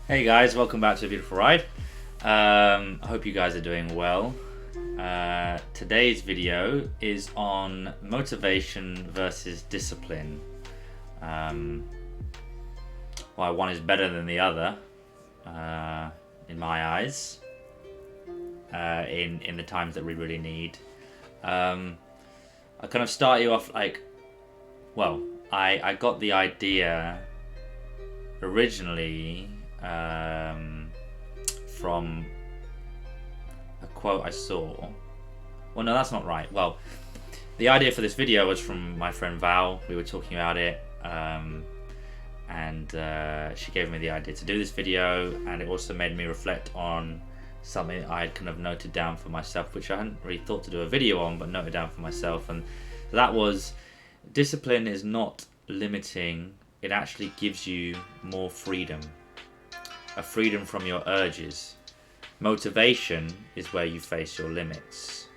Hey guys, welcome back to A Beautiful Ride. I hope you guys are doing well. Today's video is on motivation versus discipline. Why one is better than the other, in my eyes, in the times that we really need. I kind of start you off I got the idea originally from a quote I saw. Well, no, that's not right. Well, the idea for this video was from my friend Val. We were talking about it, and she gave me the idea to do this video, and it also made me reflect on something I had kind of noted down for myself, which I hadn't really thought to do a video on, but noted down for myself, and that was discipline is not limiting. It actually gives you more freedom. A freedom from your urges. Motivation is where you face your limits.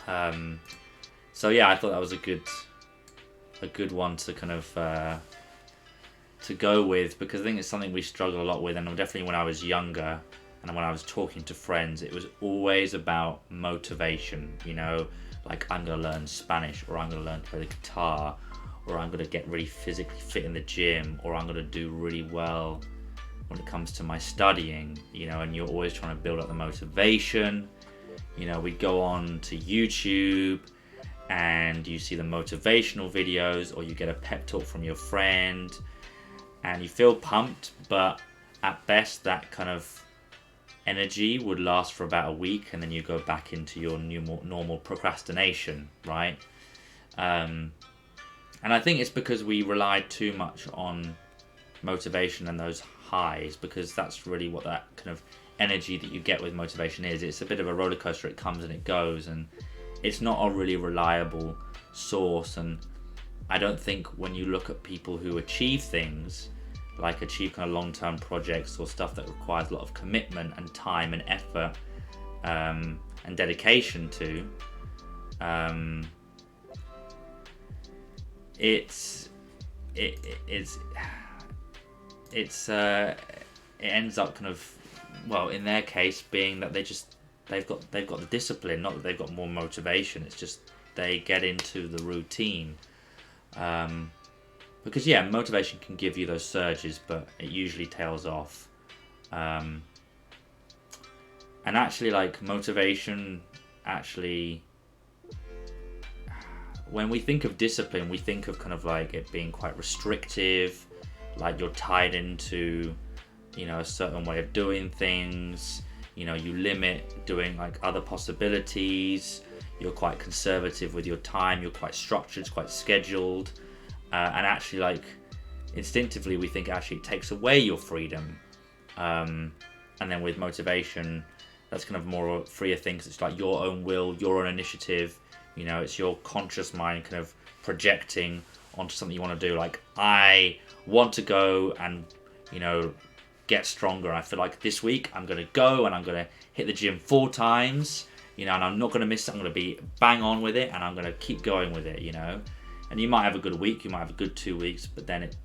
So yeah, I thought that was a good one to kind of to go with, because I think it's something we struggle a lot with, and definitely when I was younger and when I was talking to friends, it was always about motivation. You know, like I'm gonna learn Spanish, or I'm gonna learn to play the guitar, or I'm gonna get really physically fit in the gym, or I'm gonna do really well when it comes to my studying, you know, and you're always trying to build up the motivation. You know, we go on to YouTube and you see the motivational videos, or you get a pep talk from your friend and you feel pumped, but at best that kind of energy would last for about a week, and then you go back into your normal procrastination, right? And I think it's because we relied too much on motivation and those highs, because that's really what that kind of energy that you get with motivation is. It's a bit of a roller coaster. It comes and it goes, and it's not a really reliable source. And I don't think when you look at people who achieve things, like achieve kind of long-term projects or stuff that requires a lot of commitment and time and effort, and dedication to, it ends up kind of, well, in their case being that they've got the discipline, not that they've got more motivation. It's just they get into the routine, because yeah, motivation can give you those surges, but it usually tails off. And actually, like, motivation, actually, when we think of discipline, we think of kind of like it being quite restrictive, like you're tied into, you know, a certain way of doing things. You know, you limit doing like other possibilities. You're quite conservative with your time. You're quite structured, quite scheduled, and actually, like, instinctively, we think actually it takes away your freedom. And then with motivation, that's kind of more freer things. It's like your own will, your own initiative. You know, it's your conscious mind kind of projecting onto something you want to do. Like, I want to go and, you know, get stronger. I feel like this week I'm going to go and I'm going to hit the gym 4 times, you know, and I'm not going to miss it. I'm going to be bang on with it, and I'm going to keep going with it, you know. And you might have a good week, you might have a good 2 weeks, but then it,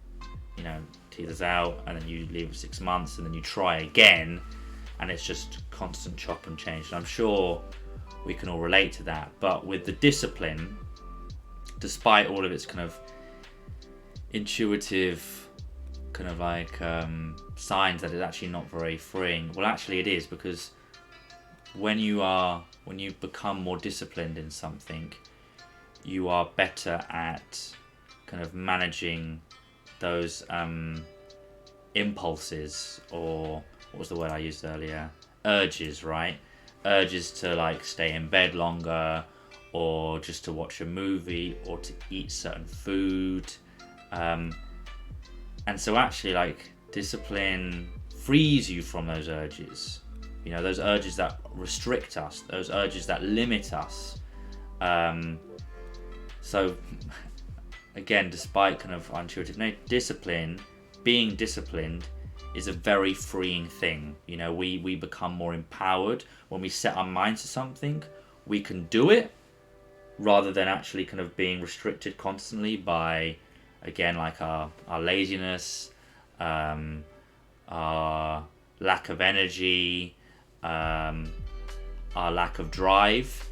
you know, teeters out, and then you leave 6 months, and then you try again, and it's just constant chop and change. And I'm sure we can all relate to that. But with the discipline, despite all of its kind of intuitive kind of like signs that it's actually not very freeing, well, actually it is, because when you become more disciplined in something, you are better at kind of managing those impulses, or what was the word I used earlier? Urges, right? Urges to like stay in bed longer, or just to watch a movie, or to eat certain food. And so actually, like, discipline frees you from those urges. You know, those urges that restrict us, those urges that limit us. So again, despite kind of intuitive, no, being disciplined is a very freeing thing. You know, we become more empowered when we set our minds to something. We can do it rather than actually kind of being restricted constantly by, again, like our laziness, our lack of energy, our lack of drive,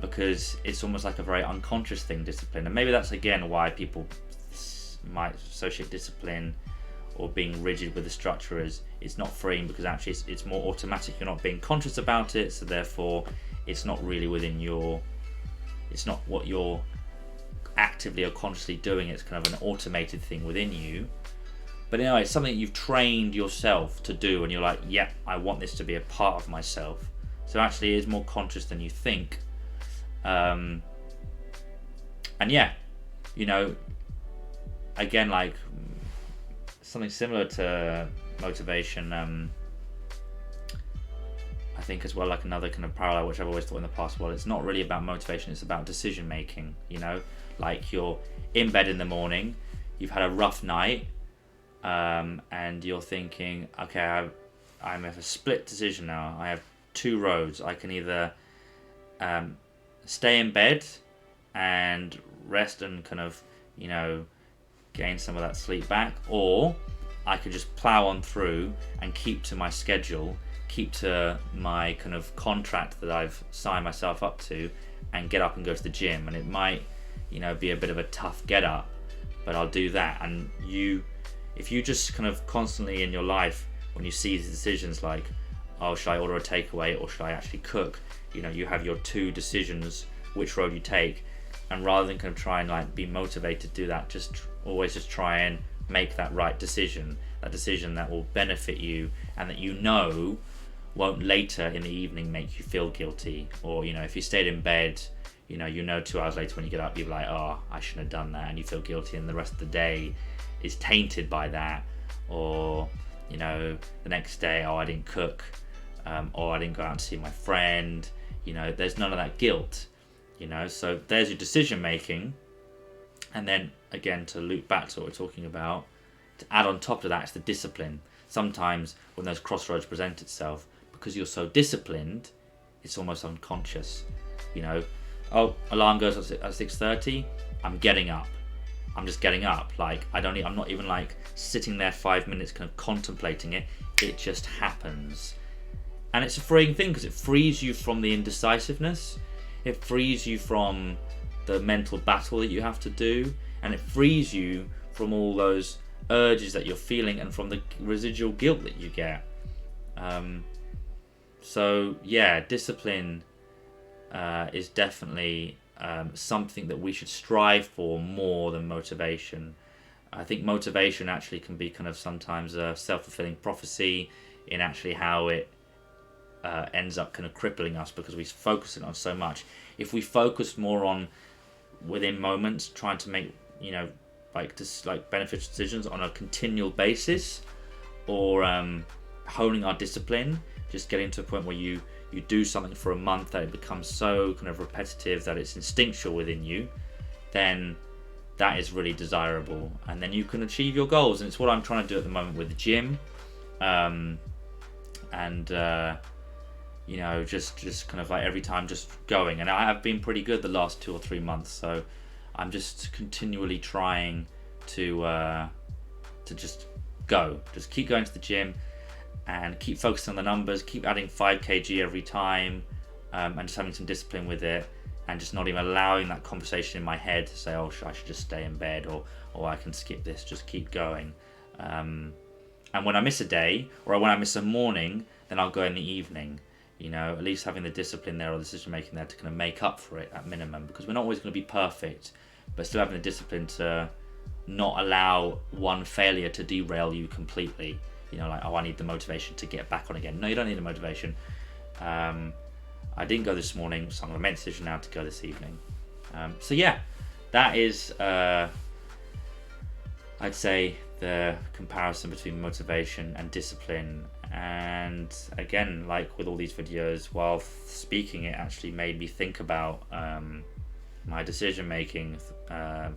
because it's almost like a very unconscious thing, discipline. And maybe that's again why people might associate discipline or being rigid with the structure as it's not freeing, because actually it's more automatic. You're not being conscious about it, so therefore it's not really within it's not what you're actively or consciously doing. It's kind of an automated thing within you. But anyway, it's something you've trained yourself to do, and you're like, yeah, I want this to be a part of myself. So actually it is more conscious than you think. And yeah, again, like something similar to motivation, I think as well, like another kind of parallel which I've always thought in the past, well, it's not really about motivation, it's about decision making. Like you're in bed in the morning, you've had a rough night, and you're thinking, okay, I have a split decision now. I have two roads. I can either stay in bed and rest and kind of gain some of that sleep back, or I could just plow on through and keep to my schedule, keep to my kind of contract that I've signed myself up to, and get up and go to the gym. And it might be a bit of a tough get up, but I'll do that. And if you just kind of constantly in your life, when you see these decisions like, oh, should I order a takeaway or should I actually cook, you have your two decisions, which road you take. And rather than kind of try and like be motivated to do that, just always just try and make that right decision, that decision that will benefit you and that won't later in the evening make you feel guilty. Or if you stayed in bed, 2 hours later when you get up, you're like, oh, I shouldn't have done that, and you feel guilty, and the rest of the day is tainted by that. Or the next day, oh, I didn't cook, or I didn't go out and see my friend. There's none of that guilt. So there's your decision making. And then again, to loop back to what we're talking about, to add on top of that is the discipline. Sometimes when those crossroads present itself, because you're so disciplined, it's almost unconscious. Oh, alarm goes at 6:30, I'm getting up. I'm just getting up. Like I'm not even like sitting there 5 minutes kind of contemplating it. It just happens. And it's a freeing thing because it frees you from the indecisiveness. It frees you from the mental battle that you have to do, and it frees you from all those urges that you're feeling and from the residual guilt that you get. So yeah, discipline is definitely something that we should strive for more than motivation. I think motivation actually can be kind of sometimes a self-fulfilling prophecy in actually how it ends up kind of crippling us because we focus it on so much. If we focus more on within moments, trying to make beneficial decisions on a continual basis, or honing our discipline, just getting to a point where you do something for a month that it becomes so kind of repetitive that it's instinctual within you, then that is really desirable, and then you can achieve your goals. And it's what I'm trying to do at the moment with the gym, just kind of like every time just going. And I have been pretty good the last 2 or 3 months, so I'm just continually trying to just keep going to the gym and keep focusing on the numbers, keep adding 5 kg every time, and just having some discipline with it, and just not even allowing that conversation in my head to say, oh, I should just stay in bed, or I can skip this, just keep going. And when I miss a day, or when I miss a morning, then I'll go in the evening. At least having the discipline there or the decision making there to kind of make up for it at minimum, because we're not always going to be perfect, but still having the discipline to not allow one failure to derail you completely. Like, oh, I need the motivation to get back on again. No, you don't need the motivation. I didn't go this morning, so I'm going to make a decision now to go this evening. So yeah, that is, I'd say, the comparison between motivation and discipline. And again, like with all these videos, while speaking, it actually made me think about my decision making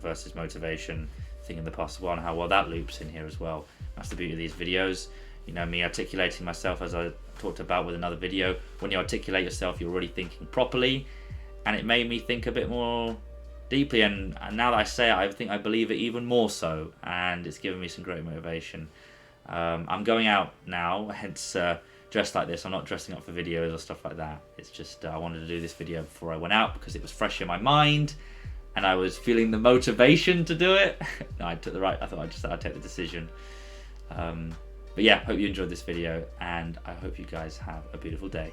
versus motivation thing in the past as well, and how well that loops in here as well. That's the beauty of these videos. Me articulating myself, as I talked about with another video. When you articulate yourself, you're already thinking properly, and it made me think a bit more deeply. And now that I say it, I think I believe it even more so, and it's given me some great motivation. I'm going out now, hence dressed like this. I'm not dressing up for videos or stuff like that. It's just I wanted to do this video before I went out because it was fresh in my mind and I was feeling the motivation to do it. No, I thought I'd take the decision. But yeah, hope you enjoyed this video and I hope you guys have a beautiful day.